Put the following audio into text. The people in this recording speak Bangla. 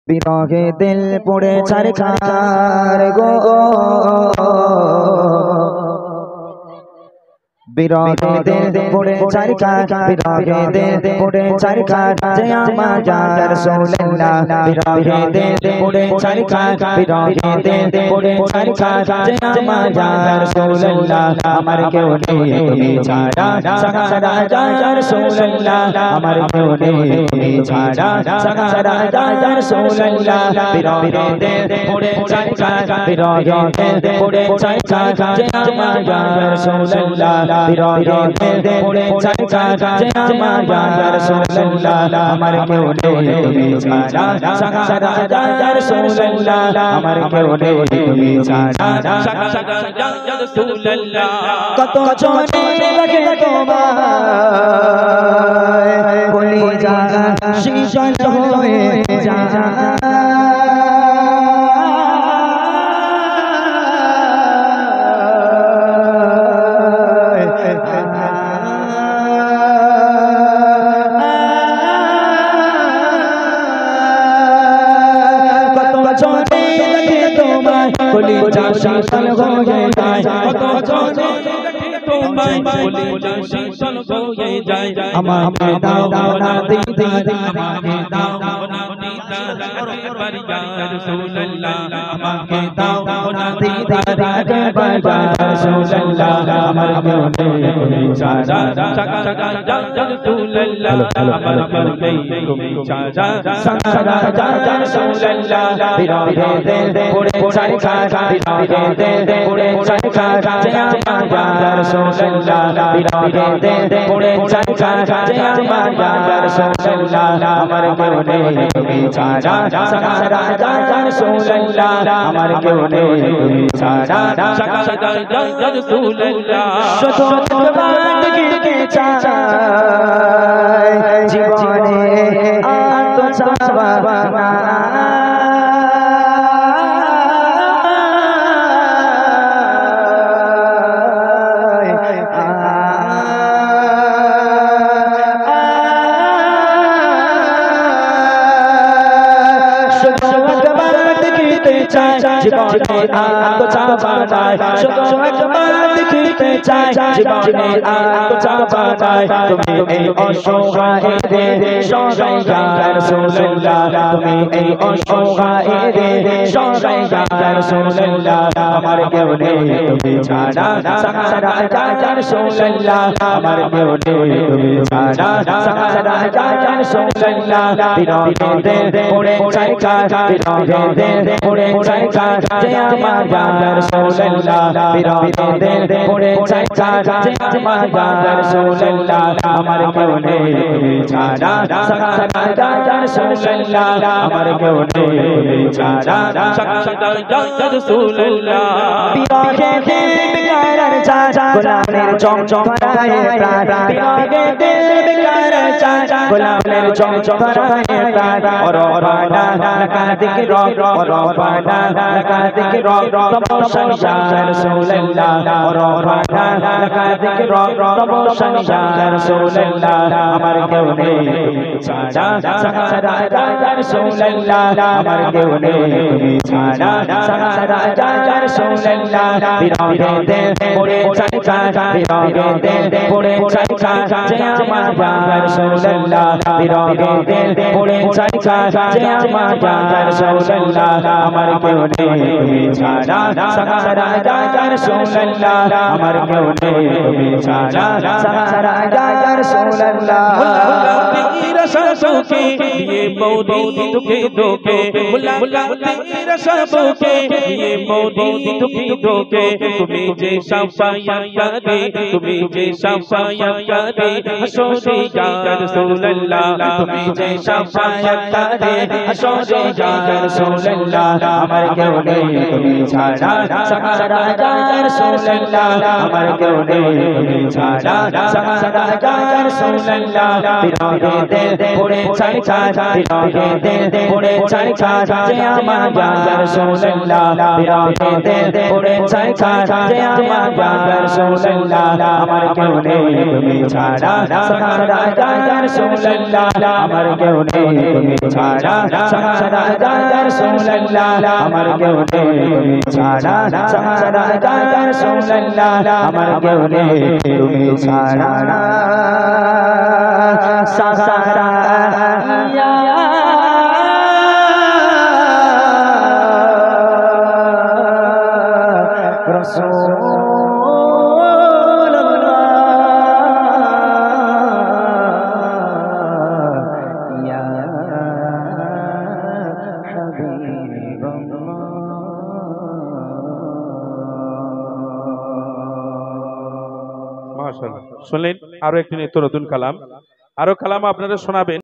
বিরহে দিল পড়ে ছারখার গো বিরহে দিল পড়ে ছারখার বিরহে দিল পড়ে ছারখার যে আমার ইয়া রাসূলুল্লাহ বিরহে দিল পড়ে ছারখার বিরহে দিল পড়ে ছারখার যে আমার ইয়া রাসূলুল্লাহ আমার কেউ নেই তুমি ছাড়া সারা ইয়া রাসূলুল্লাহ আমার কেউ নেই তুমি ছাড়া সারা ইয়া রাসূলুল্লাহ বিরহে দিল পড়ে ছারখার বিরহে দিল পড়ে ছারখার যে আমার ইয়া রাসূলুল্লাহ বিরহে দিল পড়ে ছারখার যে আমার ইয়া রাসূলুল্লাহ আমার কেউ নেই তুমি ছাড়া সারা ইয়া রাসূলুল্লাহ আমার কেউ নেই তুমি ছাড়া সারা ইয়া রাসূলুল্লাহ কত জনে লাগে তোমায় কলিজা শীতল হয়ে যায় কলিজা শীতল হয়ে যায় কত জনে তোমায় কলিজা শীতল হয়ে যায় আমাকে দাও না দিদার আমাকে দাও না দিদার একবার ইয়া রাসূলুল্লাহ আমাকে দাও না দিদার একবার ইয়া রাসূলুল্লাহ আমার কেউ নেই তুমি ছাড়া ইয়া রাসূলুল্লাহ আমার কেউ নেই তুমি ছাড়া ইয়া রাসূলুল্লাহ বিরহে দিল পড়ে ছারখার বিরহে দিল পড়ে ছারখার যে আমার ইয়া রাসূলুল্লাহ বিরহে দিল পড়ে ছারখার যে আমার ইয়া রাসূলুল্লাহ আমার কেউ নেই তুমি ছাড়া সারা ইয়া রাসূলুল্লাহ আমার কেউ নেই তুমি ছাড়া সারা ইয়া রাসূলুল্লাহ শুধু তোমাকে চাই জীবনে আর তো চাওয়া না জীবনে আতো চাওয়া নাই শুধু একবার দেখিতে চাই জীবনে আতো চাওয়া নাই তুমি এই অসহায়দের সহায় ইয়া রাসূলুল্লাহ তুমি এই অসহায়দের সহায় ইয়া রাসূলুল্লাহ আমার কেউ নেই তুমি ছাড়া সারা ইয়া রাসূলুল্লাহ আমার কেউ নেই তুমি ছাড়া সারা ইয়া রাসূলুল্লাহ বিরহে দিল পড়ে ছারখার বিরহে দিল পড়ে ছারখার যে আমার ইয়া রাসূলুল্লাহ বিরহে দিল পড়ে ছারখার যে আমার ইয়া রাসূলুল্লাহ আমার কেউ নেই তুমি ছাড়া সারা ইয়া রাসূলুল্লাহ আমার কেউ নেই তুমি ছাড়া সারা ইয়া রাসূলুল্লাহ বিরহে দিল বেকার চাঁদ গোলামের চমচম ভরায় প্রাণ বিরহে দিল বেকার চাঁদ গোলামের চমচম ভরায় প্রাণ রবানা লাকাদিক রবানা লাকাদিক প্রমোশন ইয়া রাসূলুল্লাহ রবানা লাকাদিক প্রমোশন ইয়া রাসূলুল্লাহ আমার কেউ নেই ছাড়া সারা ইয়া রাসূলুল্লাহ আমার কেউ নেই তুমি ছাড়া সারা ইয়া রাসূলুল্লাহ বিরহে দিল পড়ে ছারখার বিরহে দিল পড়ে ছারখার যে আমার ইয়া রাসূলুল্লাহ বিরহে দিল পড়ে ছারখার যে আমার ইয়া রাসূলুল্লাহ আমার কেউ নেই তুমি ছাড়া সারা ইয়া রাসূলুল্লাহ আমার কেউ নেই তুমি ছাড়া সারা ইয়া রাসূলুল্লাহ तेरा सबों के ये मौदूद दुखे धोखे मुल्ला तेरा सबों के ये मौदूद दुखे धोखे तुम्हें जे शफाया करे तुम्हें जे शफाया करे हसोदे या रसूलुल्लाह तुम्हें जे शफाया करे हसोदे या रसूलुल्लाह আমার কেউ নেই তুমি ছাড়া সাহারা ইয়া রাসূলুল্লাহ আমার কেউ নেই তুমি ছাড়া সাহারা ইয়া রাসূলুল্লাহ বিরহে দিল পড়ে ছাড়খা বিরহে দিল পড়ে ছাড়খা যে আমার ইয়া রাসূলুল্লাহ বিরহে দিল পড়ে ছাড়খা যে আমার ইয়া রাসূলুল্লাহ আমার কেউ নেই তুমি ছাড়া সাহারা ইয়া রাসূলুল্লাহ আমার কেউ নেই তুমি ছাড়া সাহারা ইয়া রাসূলুল্লাহ আমার কেউ নেই তুমি ছাড়া সাহারা ইয়া রাসূলুল্লাহ আমার কেউ নেই তুমি ছাড়া সাহারা ইয়া রাসূলুল্লাহ ইয়া হাবিবাল্লাহ। মাশাআল্লাহ। শুনলেন আরো একটি নিত্য নতুন কালাম, আরো কালাম আপনারা শোনাবেন।